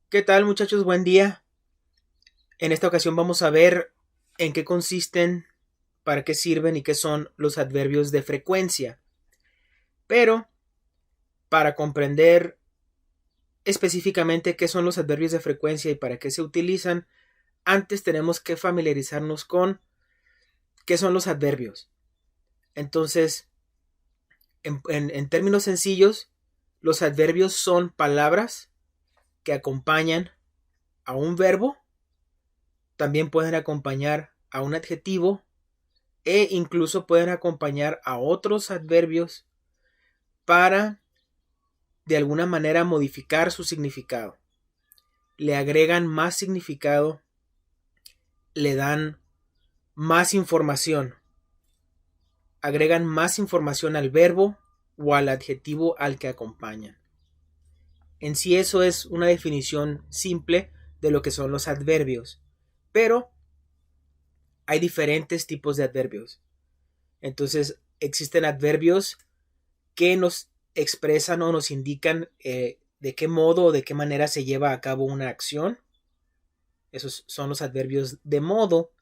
¿Qué tal, muchachos? Buen día. En esta ocasión vamos a ver en qué consisten, para qué sirven y qué son los adverbios de frecuencia. Pero para comprender específicamente qué son los adverbios de frecuencia y para qué se utilizan, antes tenemos que familiarizarnos con qué son los adverbios. Entonces, en términos sencillos, los adverbios son palabras que acompañan a un verbo, también pueden acompañar a un adjetivo e incluso pueden acompañar a otros adverbios para de alguna manera modificar su significado. Le agregan más significado, le dan más información, agregan más información al verbo o al adjetivo al que acompañan. En sí eso es una definición simple de lo que son los adverbios, pero hay diferentes tipos de adverbios. Entonces existen adverbios que nos expresan o nos indican de qué modo o de qué manera se lleva a cabo una acción. Esos son los adverbios de modo.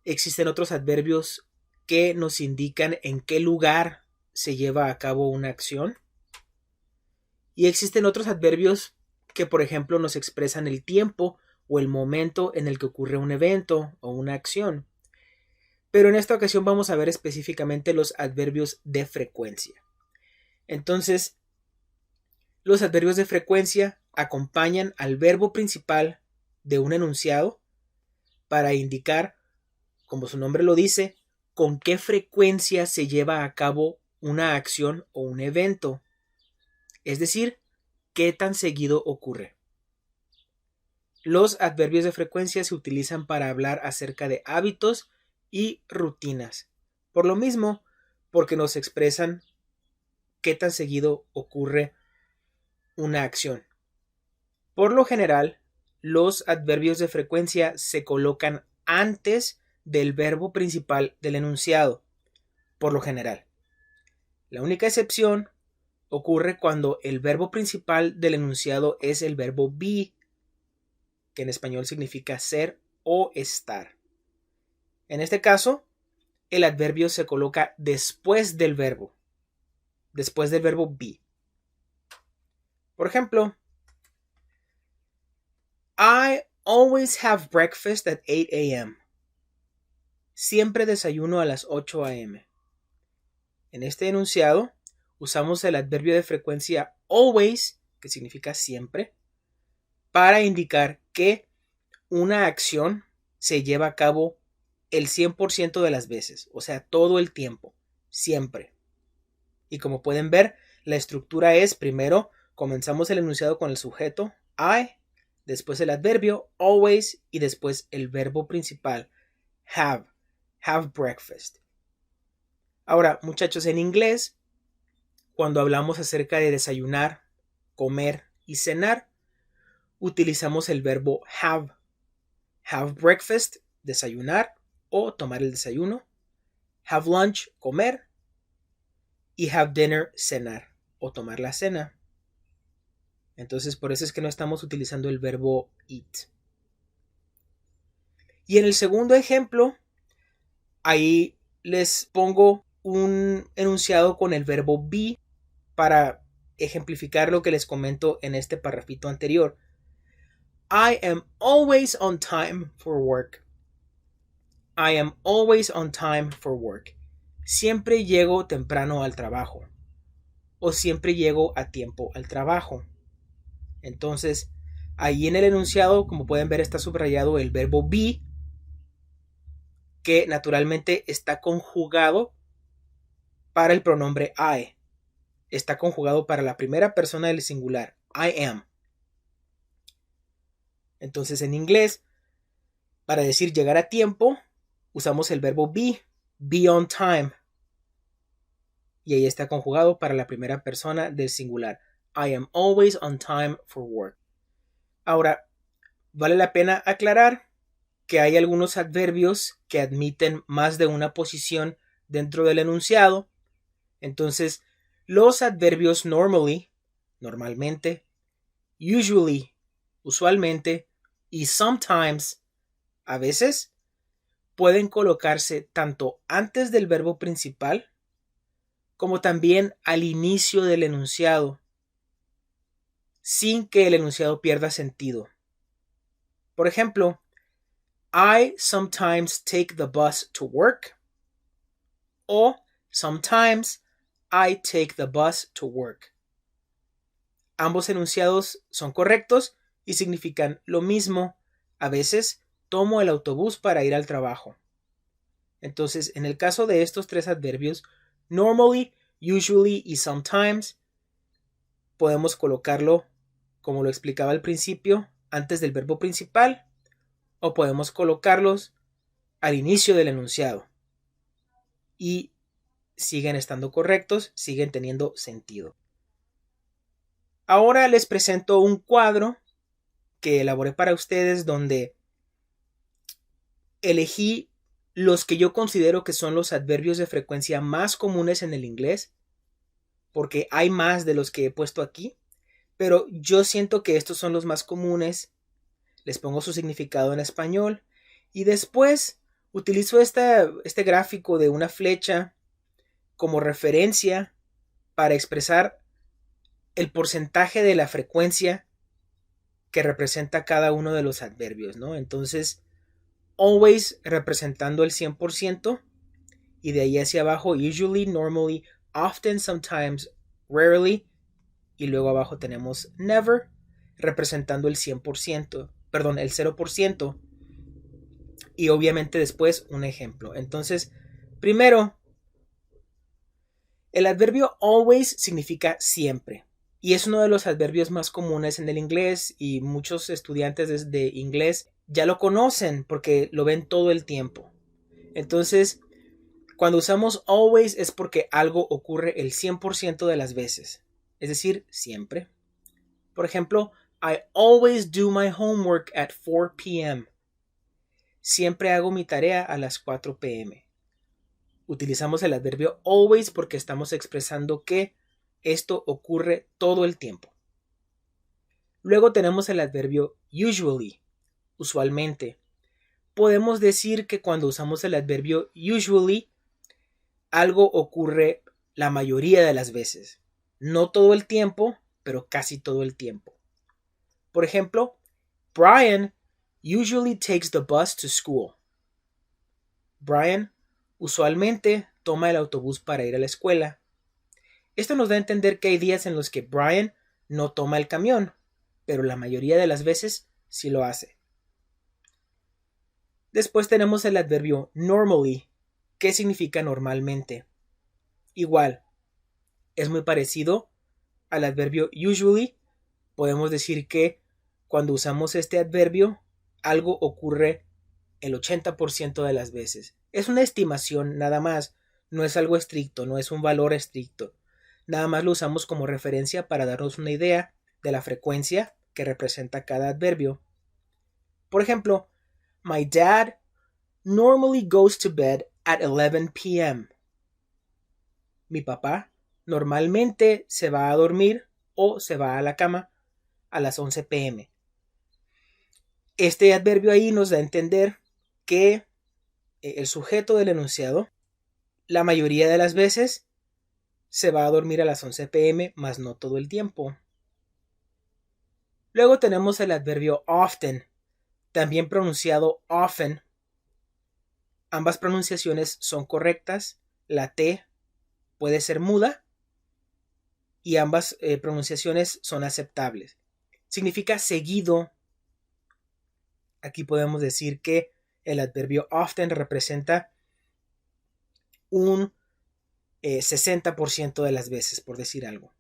Existen otros adverbios que nos indican en qué lugar se lleva a cabo una acción. Y existen otros adverbios que, por ejemplo, nos expresan el tiempo o el momento en el que ocurre un evento o una acción. Pero en esta ocasión vamos a ver específicamente los adverbios de frecuencia. Entonces, los adverbios de frecuencia acompañan al verbo principal de un enunciado para indicar, como su nombre lo dice, con qué frecuencia se lleva a cabo una acción o un evento, es decir, qué tan seguido ocurre. Los adverbios de frecuencia se utilizan para hablar acerca de hábitos y rutinas. Por lo mismo, porque nos expresan qué tan seguido ocurre una acción. Por lo general, los adverbios de frecuencia se colocan antes del verbo principal del enunciado, por lo general. La única excepción ocurre cuando el verbo principal del enunciado es el verbo be, que en español significa ser o estar. En este caso, el adverbio se coloca después del verbo be. Por ejemplo, I always have breakfast at 8 a.m. Siempre desayuno a las 8 a.m. En este enunciado usamos el adverbio de frecuencia always, que significa siempre, para indicar que una acción se lleva a cabo el 100% de las veces, o sea, todo el tiempo, siempre. Y como pueden ver, la estructura es: primero comenzamos el enunciado con el sujeto I, después el adverbio always y después el verbo principal have breakfast. Ahora, muchachos, en inglés, cuando hablamos acerca de desayunar, comer y cenar, utilizamos el verbo have. Have breakfast, desayunar o tomar el desayuno. Have lunch, comer. Y have dinner, cenar o tomar la cena. Entonces, por eso es que no estamos utilizando el verbo eat. Y en el segundo ejemplo, ahí les pongo un enunciado con el verbo be para ejemplificar lo que les comento en este parrafito anterior. I am always on time for work. I am always on time for work. Siempre llego temprano al trabajo. O siempre llego a tiempo al trabajo. Entonces, ahí en el enunciado, como pueden ver, está subrayado el verbo be, que naturalmente está conjugado para el pronombre I. Está conjugado para la primera persona del singular, I am. Entonces, en inglés, para decir llegar a tiempo, usamos el verbo be on time. Y ahí está conjugado para la primera persona del singular. I am always on time for work. Ahora, vale la pena aclarar que hay algunos adverbios que admiten más de una posición dentro del enunciado. Entonces, los adverbios normally, normalmente, usually usualmente, y sometimes, a veces, pueden colocarse tanto antes del verbo principal como también al inicio del enunciado, sin que el enunciado pierda sentido. Por ejemplo, I sometimes take the bus to work, o sometimes I take the bus to work. Ambos enunciados son correctos y significan lo mismo. A veces tomo el autobús para ir al trabajo. Entonces, en el caso de estos tres adverbios, normally, usually y sometimes, podemos colocarlo, como lo explicaba al principio, antes del verbo principal, o podemos colocarlos al inicio del enunciado. Y siguen estando correctos, siguen teniendo sentido. Ahora les presento un cuadro que elaboré para ustedes donde elegí los que yo considero que son los adverbios de frecuencia más comunes en el inglés, porque hay más de los que he puesto aquí, pero yo siento que estos son los más comunes. Les pongo su significado en español y después utilizo este gráfico de una flecha como referencia para expresar el porcentaje de la frecuencia que representa cada uno de los adverbios, ¿no? Entonces, always representando el 100% y de ahí hacia abajo, usually, normally, often, sometimes, rarely, y luego abajo tenemos never representando el 100%, perdón, el 0%, y obviamente después un ejemplo. Entonces, primero, el adverbio always significa siempre. Y es uno de los adverbios más comunes en el inglés y muchos estudiantes de inglés ya lo conocen porque lo ven todo el tiempo. Entonces, cuando usamos always es porque algo ocurre el 100% de las veces. Es decir, siempre. Por ejemplo, I always do my homework at 4 p.m. Siempre hago mi tarea a las 4 p.m. Utilizamos el adverbio always porque estamos expresando que esto ocurre todo el tiempo. Luego tenemos el adverbio usually, usualmente. Podemos decir que cuando usamos el adverbio usually, algo ocurre la mayoría de las veces. No todo el tiempo, pero casi todo el tiempo. Por ejemplo, Brian usually takes the bus to school. Brian usualmente toma el autobús para ir a la escuela. Esto nos da a entender que hay días en los que Brian no toma el camión, pero la mayoría de las veces sí lo hace. Después tenemos el adverbio normally, que significa normalmente. Igual, es muy parecido al adverbio usually. Podemos decir que cuando usamos este adverbio, algo ocurre el 80% de las veces. Es una estimación nada más, no es algo estricto, no es un valor estricto. Nada más lo usamos como referencia para darnos una idea de la frecuencia que representa cada adverbio. Por ejemplo, my dad normally goes to bed at 11 p.m. Mi papá normalmente se va a dormir o se va a la cama a las 11 p.m. Este adverbio ahí nos da a entender que el sujeto del enunciado la mayoría de las veces se va a dormir a las 11 p.m., mas no todo el tiempo. Luego tenemos el adverbio often, también pronunciado often. Ambas pronunciaciones son correctas. La T puede ser muda y ambas pronunciaciones son aceptables. Significa seguido. Aquí podemos decir que el adverbio often representa un 60% de las veces, por decir algo.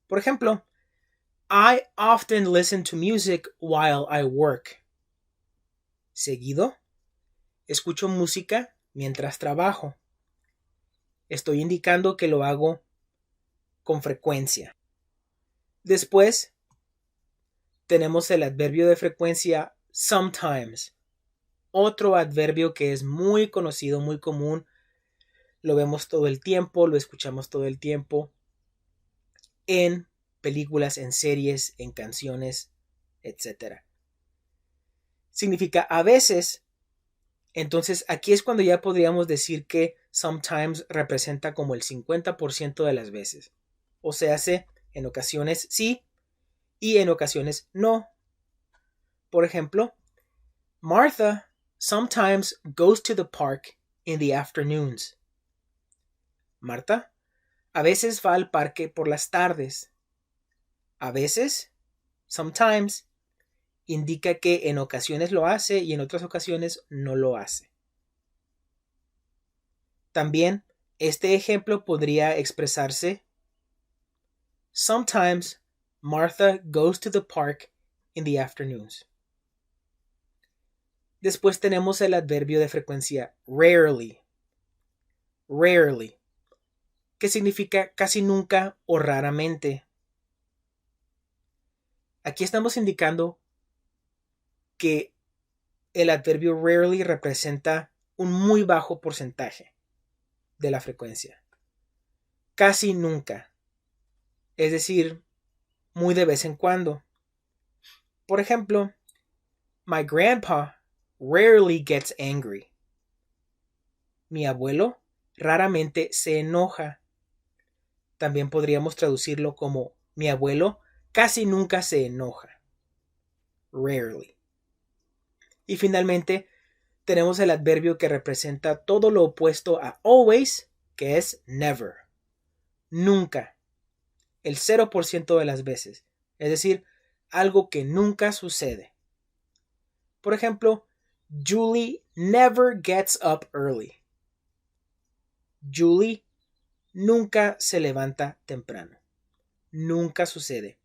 Por ejemplo, I often listen to music while I work. Seguido, escucho música mientras trabajo. Estoy indicando que lo hago con frecuencia. Después, tenemos el adverbio de frecuencia sometimes. Otro adverbio que es muy conocido, muy común. Lo vemos todo el tiempo, lo escuchamos todo el tiempo en películas, en series, en canciones, etc. Significa a veces. Entonces aquí es cuando ya podríamos decir que sometimes representa como el 50% de las veces. O sea, en ocasiones sí y en ocasiones no. Por ejemplo, Martha sometimes goes to the park in the afternoons. Marta a veces va al parque por las tardes. A veces, sometimes, indica que en ocasiones lo hace y en otras ocasiones no lo hace. También, este ejemplo podría expresarse: Sometimes Martha goes to the park in the afternoons. Después tenemos el adverbio de frecuencia rarely. Rarely, que significa casi nunca o raramente. Aquí estamos indicando que el adverbio rarely representa un muy bajo porcentaje de la frecuencia. Casi nunca. Es decir, muy de vez en cuando. Por ejemplo, My grandpa rarely gets angry. Mi abuelo raramente se enoja. También podríamos traducirlo como mi abuelo casi nunca se enoja. Rarely. Y finalmente tenemos el adverbio que representa todo lo opuesto a always, que es never. Nunca. El 0% de las veces. Es decir, algo que nunca sucede. Por ejemplo, Julie never gets up early. Julie nunca se levanta temprano. Nunca sucede.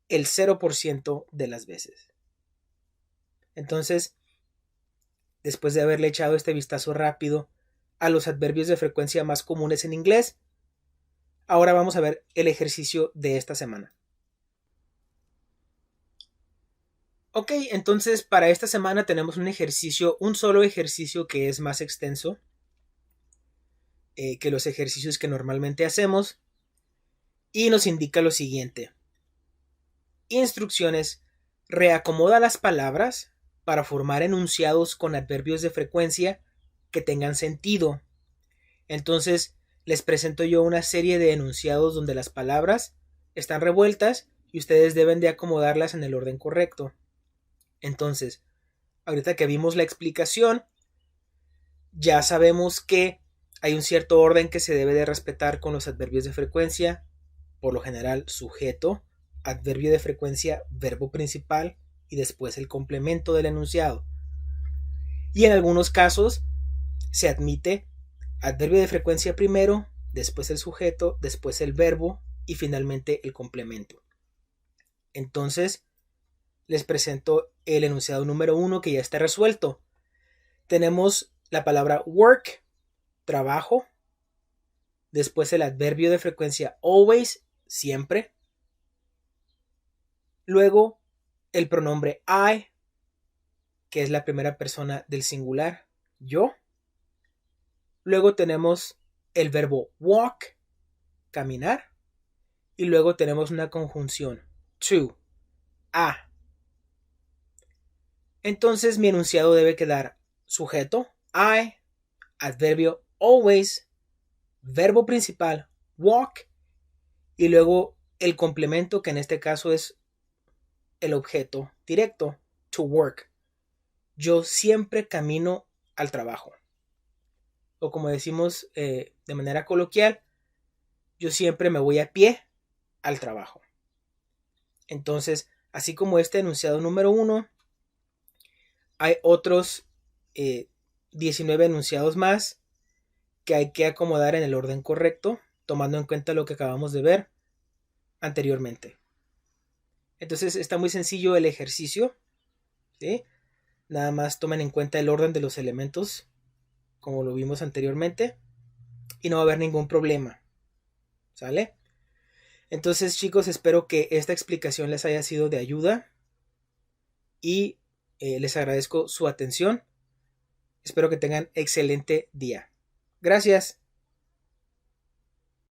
El 0% de las veces. Entonces, después de haberle echado este vistazo rápido a los adverbios de frecuencia más comunes en inglés, ahora vamos a ver el ejercicio de esta semana. Ok, entonces para esta semana tenemos un solo ejercicio que es más extenso que los ejercicios que normalmente hacemos y nos indica lo siguiente. Instrucciones: reacomoda las palabras para formar enunciados con adverbios de frecuencia que tengan sentido. Entonces les presento yo una serie de enunciados donde las palabras están revueltas y ustedes deben de acomodarlas en el orden correcto. Entonces, ahorita que vimos la explicación, ya sabemos que hay un cierto orden que se debe de respetar con los adverbios de frecuencia. Por lo general, sujeto, adverbio de frecuencia, verbo principal y después el complemento del enunciado. Y en algunos casos se admite adverbio de frecuencia primero, después el sujeto, después el verbo y finalmente el complemento. Entonces, les presento el enunciado número 1 que ya está resuelto. Tenemos la palabra work, trabajo, después el adverbio de frecuencia always, siempre, luego el pronombre I, que es la primera persona del singular, yo, luego tenemos el verbo walk, caminar, y luego tenemos una conjunción, to, a. Entonces mi enunciado debe quedar sujeto, I, adverbio always, verbo principal, walk, y luego el complemento, que en este caso es el objeto directo, to work. Yo siempre camino al trabajo. O como decimos de manera coloquial, yo siempre me voy a pie al trabajo. Entonces, así como este enunciado número 1, hay otros 19 enunciados más que hay que acomodar en el orden correcto, tomando en cuenta lo que acabamos de ver anteriormente. Entonces está muy sencillo el ejercicio, ¿sí? Nada más tomen en cuenta el orden de los elementos, como lo vimos anteriormente, y no va a haber ningún problema, ¿sale? Entonces, chicos, espero que esta explicación les haya sido de ayuda y les agradezco su atención. Espero que tengan excelente día. Gracias.